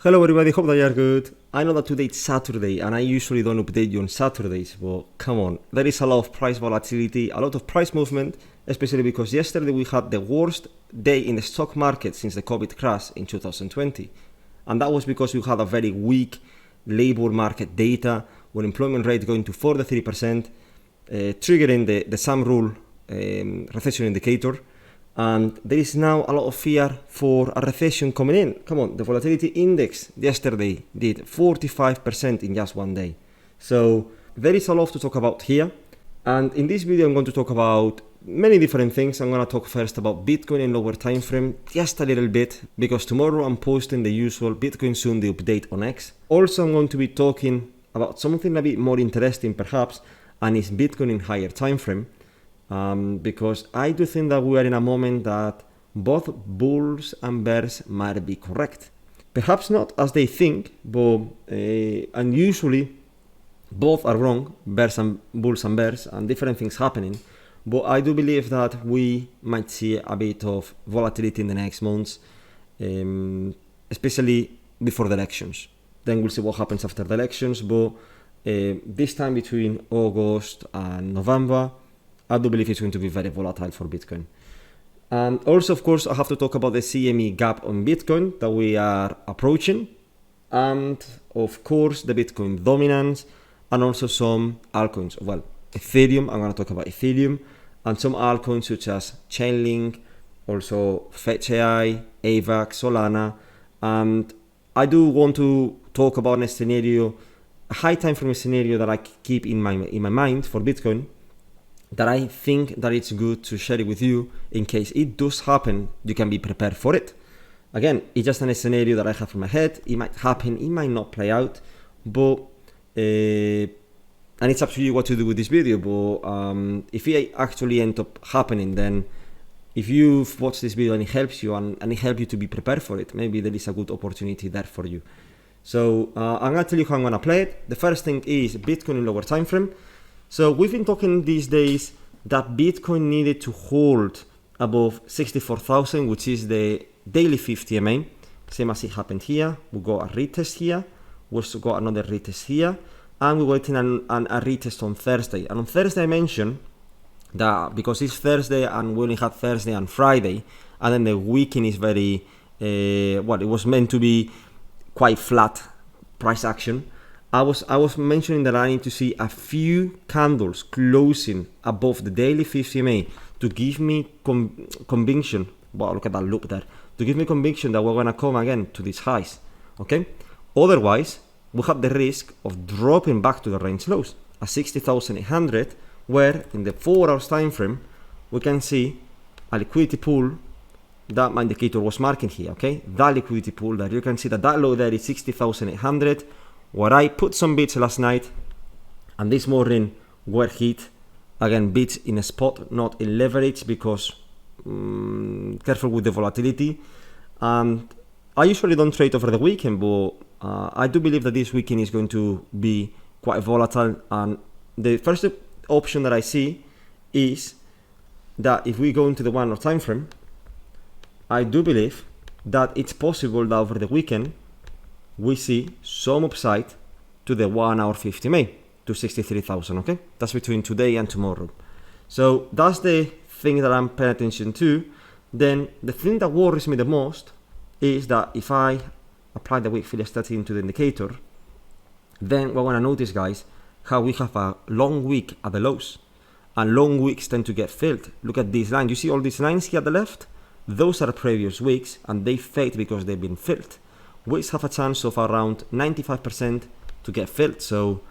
Hello everybody, hope that you are good. I know that today it's Saturday and I usually don't update you on Saturdays, but come on, there is a lot of price volatility, a lot of price movement, especially because yesterday we had the worst day in the stock market since the COVID crash in 2020. And that was because we had a very weak labor market data, with employment rate going to 43%, triggering the SAM rule recession indicator. And there is now a lot of fear for a recession coming in. Come on, the volatility index yesterday did 45% in just one day. So there is a lot to talk about here. And in this video, I'm going to talk about many different things. I'm going to talk first about Bitcoin in lower time frame, just a little bit, because tomorrow I'm posting the usual Bitcoin soon, the update on X. Also, I'm going to be talking about something a bit more interesting perhaps, and is Bitcoin in higher time frame. Because I do think that we are in a moment that both bulls and bears might be correct. Perhaps not as they think, but and usually both are wrong, bulls and bears, and different things happening. But I do believe that we might see a bit of volatility in the next months, especially before the elections. Then we'll see what happens after the elections. But this time between August and November, I do believe it's going to be very volatile for Bitcoin. And also, of course, I have to talk about the CME gap on Bitcoin that we are approaching. And of course, the Bitcoin dominance, and also some altcoins. Well, Ethereum, I'm going to talk about Ethereum, and some altcoins such as Chainlink, also Fetch AI, AVAX, Solana. And I do want to talk about a scenario, a high time frame scenario that I keep in my mind for Bitcoin, that I think that it's good to share it with you in case it does happen. You can be prepared for it. Again, it's just a scenario that I have in my head. It might happen, it might not play out, but and it's up to you what to do with this video. But if it actually ends up happening, then if you've watched this video and it helps you and it helps you to be prepared for it, maybe there is a good opportunity there for you. So I'm gonna tell you how I'm gonna play it. The first thing is Bitcoin in lower time frame. So we've been talking these days that Bitcoin needed to hold above 64,000, which is the daily 50 MA, same as it happened here. We got a retest here, we also got another retest here, and we're waiting on a retest on Thursday. And on Thursday I mentioned that because it's Thursday and we only had Thursday and Friday, and then the weekend is very, it was meant to be quite flat price action. I was mentioning that I need to see a few candles closing above the daily 50 MA to give me conviction. Wow, look at that loop there. To give me conviction that we're gonna come again to these highs. Okay. Otherwise, we have the risk of dropping back to the range lows at 60,800, where in the 4 hours time frame we can see a liquidity pool that my indicator was marking here. Okay, that liquidity pool there, you can see that low there is 60,800. Where I put some bids last night, and this morning were hit. Again, bids in a spot, not in leverage, because careful with the volatility. And I usually don't trade over the weekend, but I do believe that this weekend is going to be quite volatile. And the first option that I see is that if we go into the 1 hour time frame, I do believe that it's possible that over the weekend we see some upside to the 1 hour 50 MA to 63,000. Okay, that's between today and tomorrow. So that's the thing that I'm paying attention to. Then the thing that worries me the most is that if I apply the wick static into the indicator, then we're gonna notice, guys, how we have a long wick at the lows, and long wicks tend to get filled. Look at these lines. You see all these lines here at the left? Those are previous wicks, and they fade because they've been filled. Wicks have a chance of around 95% to get filled, so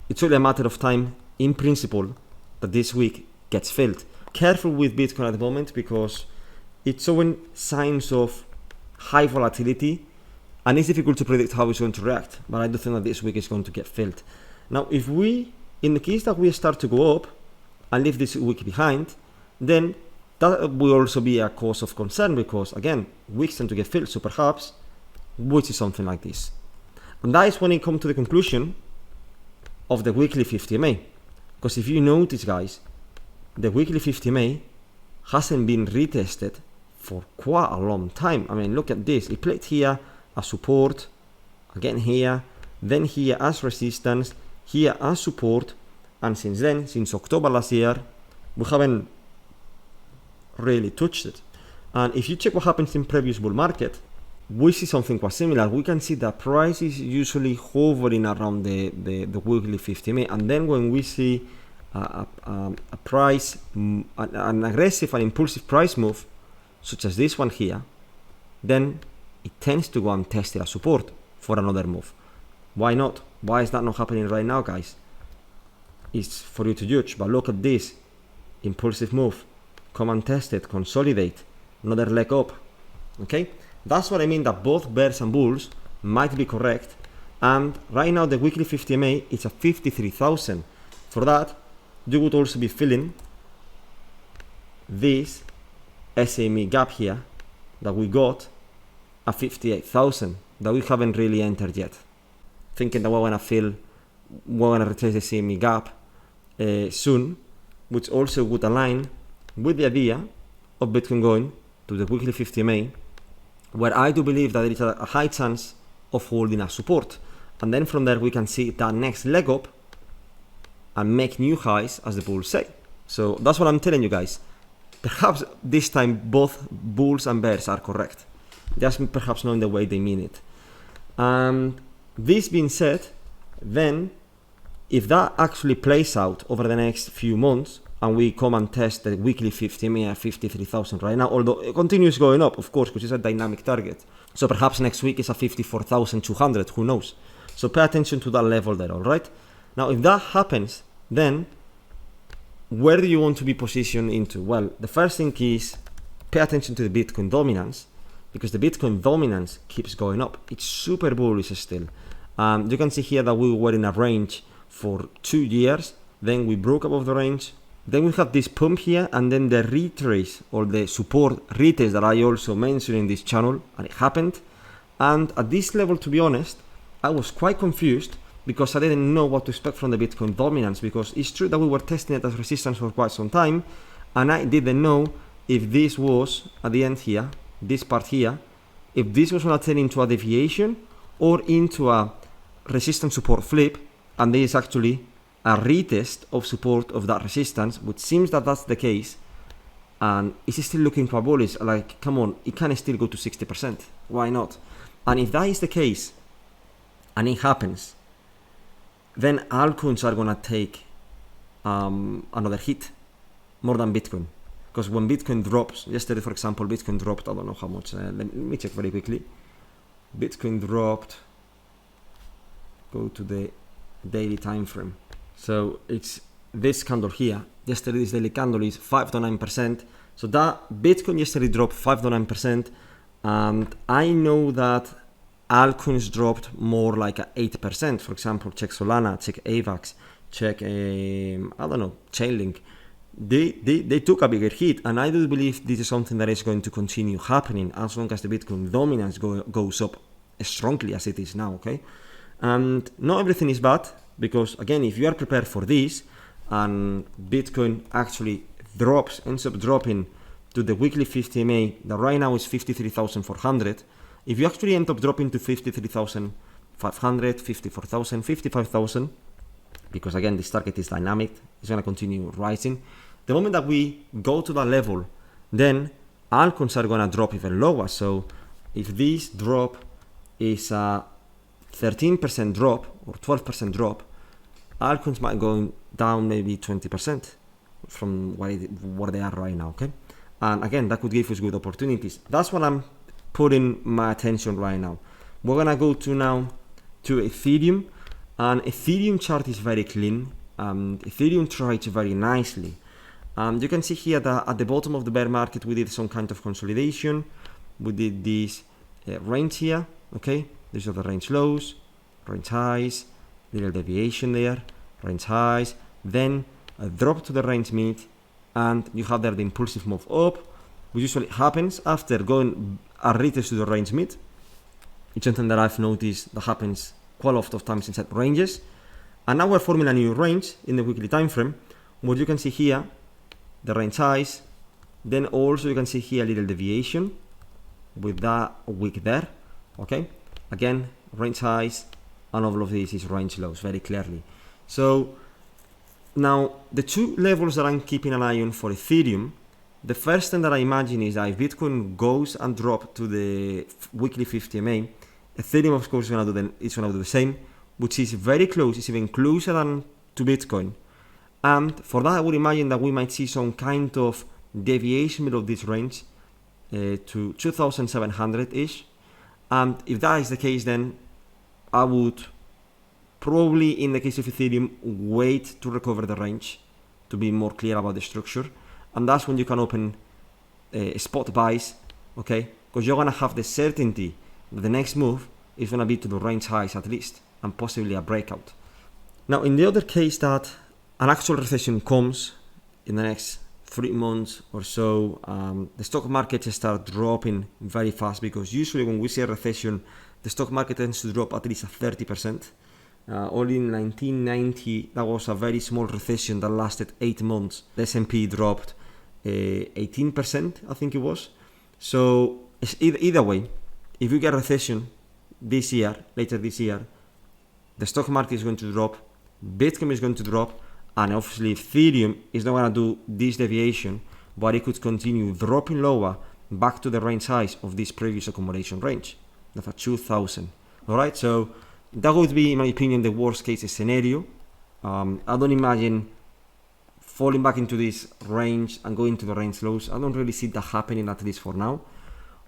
it's only a matter of time, in principle, that this wick gets filled. Careful with Bitcoin at the moment because it's showing signs of high volatility, and it's difficult to predict how it's going to react, but I do think that this wick is going to get filled. Now, if we, in the case that we start to go up and leave this wick behind, then that will also be a cause of concern, because again, wicks tend to get filled, so perhaps which is something like this. And that is when I come to the conclusion of the weekly 50 MA. Because if you notice, guys, the weekly 50 MA hasn't been retested for quite a long time. I mean, look at this. It played here as support, again here, then here as resistance, here as support, and since then, since October last year, we haven't really touched it. And if you check what happens in previous bull market, we see something quite similar. We can see that price is usually hovering around the weekly 50 MA, and then when we see a price, an aggressive and impulsive price move, such as this one here, then it tends to go and test it as support for another move. Why not? Why is that not happening right now, guys? It's for you to judge, but look at this impulsive move. Come and test it, consolidate, another leg up. Okay, that's what I mean, that both bears and bulls might be correct. And right now the weekly 50 MA is at 53,000. For that, you would also be filling this SME gap here that we got at 58,000 that we haven't really entered yet. Thinking that we're gonna retrace the CME gap soon, which also would align with the idea of Bitcoin going to the weekly 50 MA, where I do believe that there is a high chance of holding a support. And then from there we can see that next leg up and make new highs, as the bulls say. So that's what I'm telling you guys. Perhaps this time both bulls and bears are correct, just perhaps not in the way they mean it. And this being said, then if that actually plays out over the next few months and we come and test the weekly 50 MA at 53,000 right now, although it continues going up, of course, because it's a dynamic target. So perhaps next week is at 54,200, who knows? So pay attention to that level there, all right? Now, if that happens, then where do you want to be positioned into? Well, the first thing is pay attention to the Bitcoin dominance, because the Bitcoin dominance keeps going up. It's super bullish still. You can see here that we were in a range for 2 years, then we broke above the range, then we have this pump here, and then the retrace or the support retest that I also mentioned in this channel, and it happened. And at this level, to be honest, I was quite confused because I didn't know what to expect from the Bitcoin dominance, because it's true that we were testing it as resistance for quite some time, and I didn't know if this was at the end here, this part here, if this was going to turn into a deviation or into a resistance support flip, and this is actually a retest of support of that resistance, which seems that that's the case, and it's still looking quite bullish. Like, come on, it can still go to 60%. Why not? And if that is the case, and it happens, then altcoins are gonna take another hit more than Bitcoin. Because when Bitcoin drops, yesterday for example, Bitcoin dropped, I don't know how much, let me check very quickly. Bitcoin dropped, go to the daily time frame. So it's this candle here. Yesterday this daily candle is 5 to 9%. So that Bitcoin yesterday dropped 5 to 9%. And I know that altcoins dropped more like 8%. For example, check Solana, check AVAX, check, I don't know, Chainlink. They took a bigger hit, and I do believe this is something that is going to continue happening as long as the Bitcoin dominance goes up as strongly as it is now, okay? And not everything is bad, because again, if you are prepared for this and Bitcoin actually ends up dropping to the weekly 50 MA that right now is 53,400, if you actually end up dropping to 53,500, 54,000, 55,000, because again this target is dynamic, it's going to continue rising. The moment that we go to that level, then altcoins are going to drop even lower. So if this drop is a 13% drop or 12% drop, altcoins might go down maybe 20% from where they are right now, okay? And again, that could give us good opportunities. That's what I'm putting my attention right now. We're gonna go now to Ethereum, and Ethereum chart is very clean. Ethereum trades very nicely. You can see here that at the bottom of the bear market we did some kind of consolidation. We did this range here, okay? These are the range lows, range highs, little deviation there, range highs, then a drop to the range mid, and you have there the impulsive move up, which usually happens after going a retest to the range mid. It's something that I've noticed that happens quite a lot of times inside ranges. And now we're forming a new range in the weekly time frame, where you can see here the range highs, then also you can see here a little deviation with that wick there, okay? Again, range highs, and all of this is range lows very clearly. So now the two levels that I'm keeping an eye on for Ethereum, the first thing that I imagine is that if Bitcoin goes and drops to the weekly 50 MA, Ethereum of course is going to do the same, which is very close, it's even closer than to Bitcoin. And for that I would imagine that we might see some kind of deviation below this range to 2,700-ish. And if that is the case, then I would probably, in the case of Ethereum, wait to recover the range to be more clear about the structure. And that's when you can open spot buys, okay? Because you're going to have the certainty that the next move is going to be to the range highs at least, and possibly a breakout. Now, in the other case that an actual recession comes in the next 3 months or so, the stock market start dropping very fast, because usually when we see a recession, the stock market tends to drop at least 30%. Only in 1990, that was a very small recession that lasted 8 months. The S&P dropped 18%, I think it was. So either way, if you get a recession this year, later this year, the stock market is going to drop, Bitcoin is going to drop, and obviously Ethereum is not going to do this deviation, but it could continue dropping lower back to the range highs of this previous accumulation range, that's at 2,000. Alright, so that would be, in my opinion, the worst case scenario. I don't imagine falling back into this range and going to the range lows. I don't really see that happening, at least for now.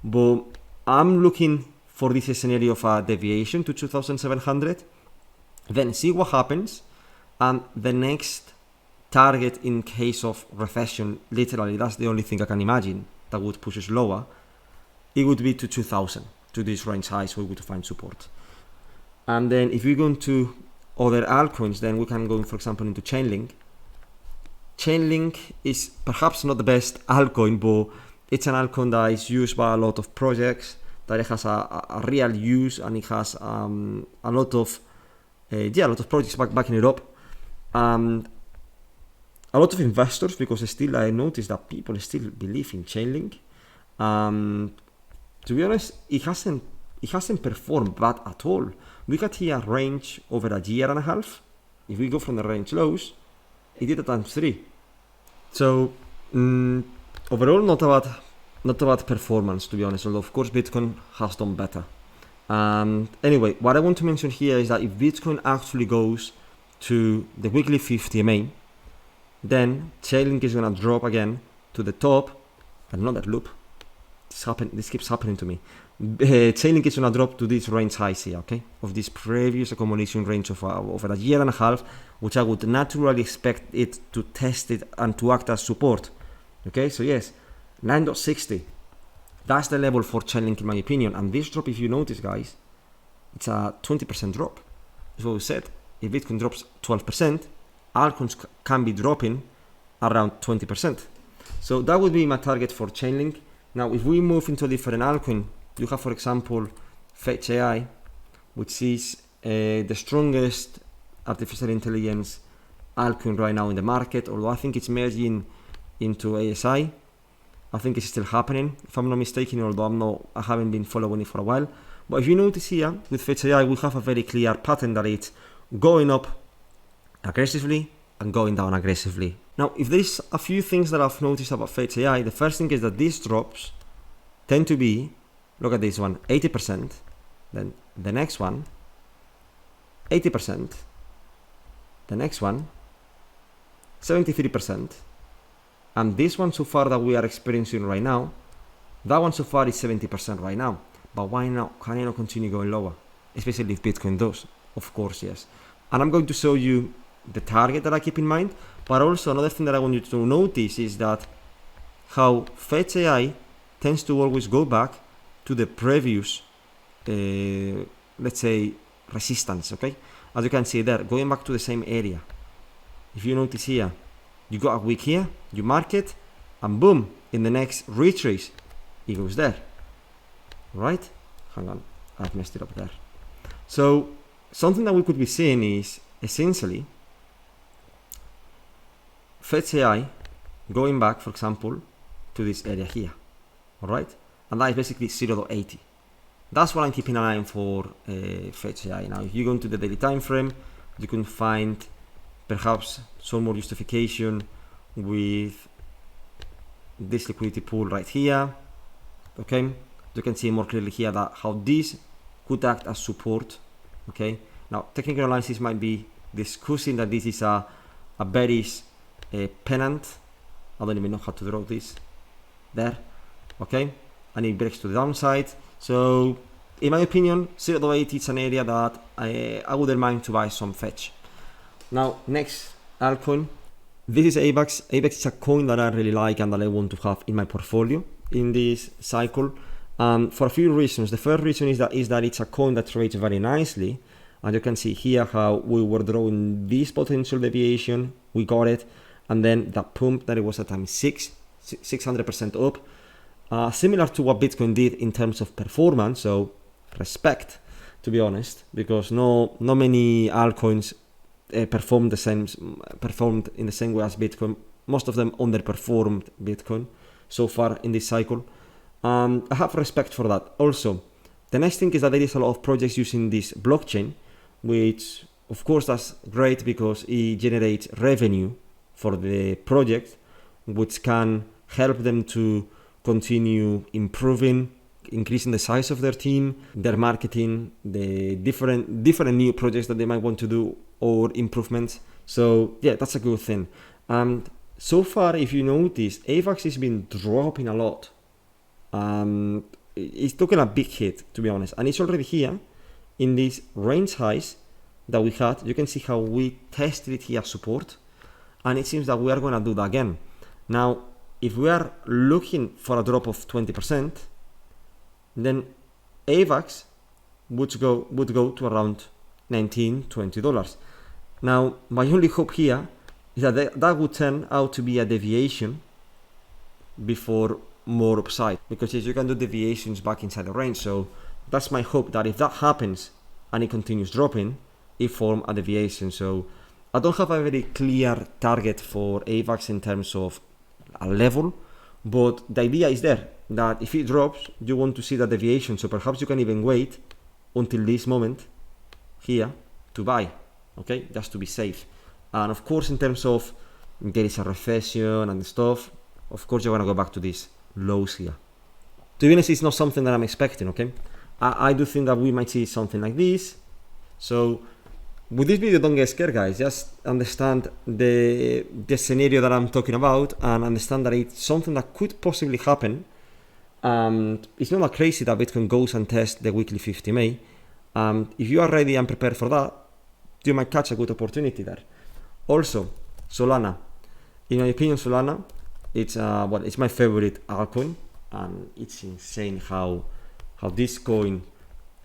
But I'm looking for this scenario of a deviation to 2,700. Then see what happens. And the next target in case of recession, literally, that's the only thing I can imagine that would push us lower. It would be to 2,000, to this range highs where we would find support. And then if we go into other altcoins, then we can go, for example, into Chainlink. Chainlink is perhaps not the best altcoin, but it's an altcoin that is used by a lot of projects, that it has a real use, and it has a lot of projects backing it up, and a lot of investors, because still I noticed that people still believe in Chainlink. To be honest, it hasn't performed bad at all. We got here a range over a year and a half. If we go from the range lows, it did a times 3. So overall, not a bad performance, to be honest. Although of course Bitcoin has done better. Anyway, what I want to mention here is that if Bitcoin actually goes to the weekly 50 MA, then Chainlink is gonna drop again to the top. Another loop. This keeps happening to me. Chainlink is gonna drop to this range highs here, okay, of this previous accumulation range of over a year and a half, which I would naturally expect it to test it and to act as support. Okay, so yes, 9.60, that's the level for Chainlink in my opinion. And this drop, if you notice, guys, it's a 20% drop. That's what we said. If Bitcoin drops 12%, altcoins can be dropping around 20%. So that would be my target for Chainlink. Now, if we move into a different altcoin, you have, for example, Fetch AI, which is the strongest artificial intelligence altcoin right now in the market, although I think it's merging into ASI. I think it's still happening, if I'm not mistaken, although I haven't been following it for a while. But if you notice here, with Fetch AI, we have a very clear pattern that it's going up aggressively and going down aggressively. Now, if there's a few things that I've noticed about Fetch AI, the first thing is that these drops tend to be, look at this one, 80%, then the next one, 80%, the next one, 73%, and this one so far that we are experiencing right now, that one so far is 70% right now. But why not? Can I not continue going lower? Especially if Bitcoin does, of course, yes. And I'm going to show you the target that I keep in mind, but also another thing that I want you to notice is that how Fetch AI tends to always go back to the previous, let's say, resistance, okay? As you can see there, going back to the same area. If you notice here, you got a wick here, you mark it, and boom, in the next retrace, it goes there, right? Hang on, I've messed it up there. So something that we could be seeing is essentially Fetch AI going back, for example, to this area here, all right? And that is basically 0.80. that's what I'm keeping an eye on for Fetch AI. Now, if you go into the daily time frame, you can find perhaps some more justification with this liquidity pool right here. Okay, you can see more clearly here that how this could act as support. Okay, now technical analysis might be discussing that this is a bearish pennant. I don't even know how to draw this there. Okay, and it breaks to the downside. So in my opinion, 0.8 is an area that I wouldn't mind to buy some Fetch. Now, next altcoin. This is AVAX. AVAX is a coin that I really like and that I want to have in my portfolio in this cycle. For a few reasons. The first reason is that it's a coin that trades very nicely. And you can see here how we were drawing this potential deviation. We got it. And then that pump that it was at time 600% up. Similar to what Bitcoin did in terms of performance. So respect, to be honest, because no many altcoins performed in the same way as Bitcoin. Most of them underperformed Bitcoin so far in this cycle. I have respect for that. Also, the next thing is that there is a lot of projects using this blockchain, which of course that's great because it generates revenue for the project, which can help them to continue improving, increasing the size of their team, their marketing, the different new projects that they might want to do or improvements. So yeah, that's a good thing. And so far, if you notice, AVAX has been dropping a lot. It's taken a big hit, to be honest, and it's already here in these range highs that we had. You can see how we tested it here as support, and it seems that we are going to do that again. Now, if we are looking for a drop of 20%, then AVAX would go to around $19-20. Now, my only hope here is that that would turn out to be a deviation before more upside, because yes, you can do deviations back inside the range. So that's my hope, that if that happens and it continues dropping, it form a deviation. So I don't have a very clear target for AVAX in terms of a level, but the idea is there that if it drops, you want to see the deviation. So perhaps you can even wait until this moment here to buy, okay, just to be safe. And of course, in terms of there is a recession and stuff, of course you're gonna go back to these lows here. To be honest, it's not something that I'm expecting, okay? I do think that we might see something like this. So with this video, don't get scared, guys. Just understand the scenario that I'm talking about and understand that it's something that could possibly happen. And it's not that crazy that Bitcoin goes and tests the weekly 50 MA. If you are ready and prepared for that, you might catch a good opportunity there. Also, Solana. In my opinion, Solana, it's my favorite altcoin, and it's insane how this coin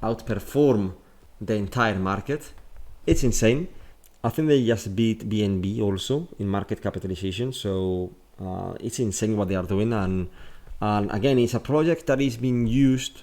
outperformed the entire market. It's insane. I think they just beat BNB also in market capitalization. So it's insane what they are doing. And again, it's a project that is being used,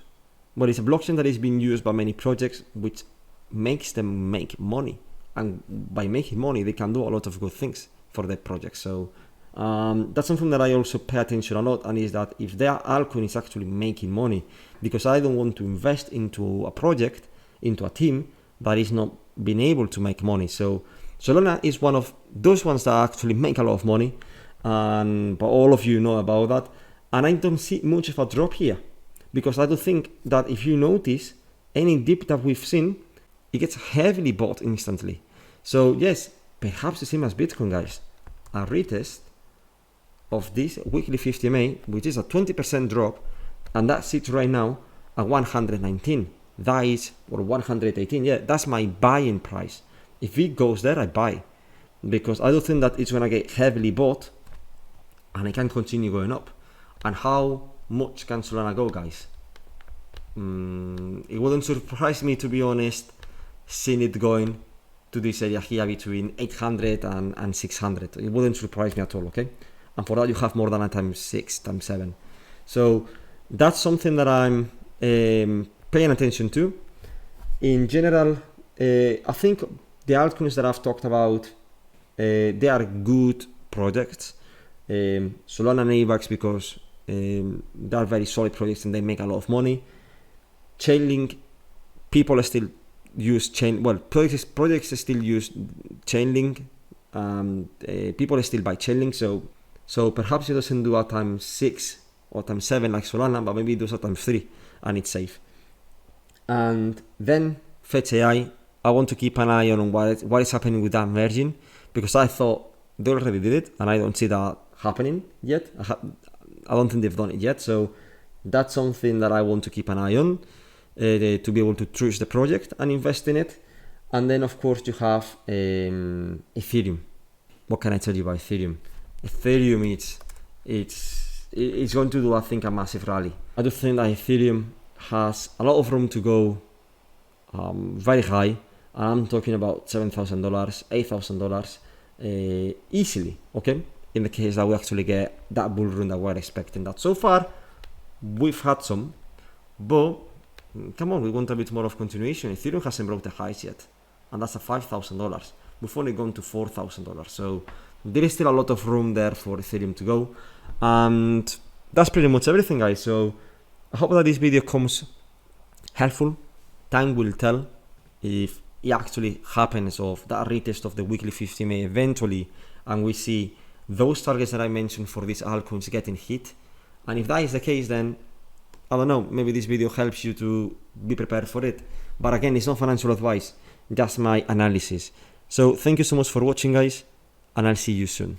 but it's a blockchain that is being used by many projects, which makes them make money. And by making money, they can do a lot of good things for their project. So that's something that I also pay attention a lot, and is that if their altcoin is actually making money, because I don't want to invest into a project, into a team that is not being able to make money. So Solana is one of those ones that actually make a lot of money, but all of you know about that. And I don't see much of a drop here, because I do think that if you notice any dip that we've seen, it gets heavily bought instantly. So yes, perhaps the same as Bitcoin, guys, a retest of this weekly 50 MA, which is a 20% drop, and that sits right now at 119. That is, or 118. Yeah, that's my buying price. If it goes there, I buy, because I do think that it's gonna get heavily bought, and it can continue going up. And how much can Solana go, guys? It wouldn't surprise me, to be honest, seeing it going to this area here between 800 and 600. It wouldn't surprise me at all, okay? And for that, you have more than a times 6, times 7. So that's something that I'm paying attention to. In general, I think the altcoins that I've talked about, they are good projects. Solana and AVAX, because they are very solid projects and they make a lot of money. Chainlink, people still use projects still use Chainlink. People still buy Chainlink, so perhaps it doesn't do a times 6 or times 7 like Solana, but maybe it does a times 3 and it's safe. And then Fetch AI, I want to keep an eye on what is happening with that merging, because I thought they already did it and I don't see that happening yet. I don't think they've done it yet, so that's something that I want to keep an eye on, to be able to trust the project and invest in it. And then of course you have Ethereum. What can I tell you about Ethereum? Ethereum, it's going to do, I think, a massive rally. I do think that Ethereum has a lot of room to go very high. I'm talking about $7,000, $8,000 easily, okay? In the case that we actually get that bull run that we're expecting. That so far, we've had some, but come on, we want a bit more of continuation. Ethereum hasn't broke the highs yet, and that's a $5,000. We've only gone to $4,000, so there is still a lot of room there for Ethereum to go. And that's pretty much everything, guys. So I hope that this video comes helpful. Time will tell if it actually happens, of that retest of the weekly 50 MA eventually, and we see those targets that I mentioned for these altcoins getting hit. And if that is the case, then I don't know, maybe this video helps you to be prepared for it. But again, it's not financial advice, just my analysis. So thank you so much for watching, guys, and I'll see you soon.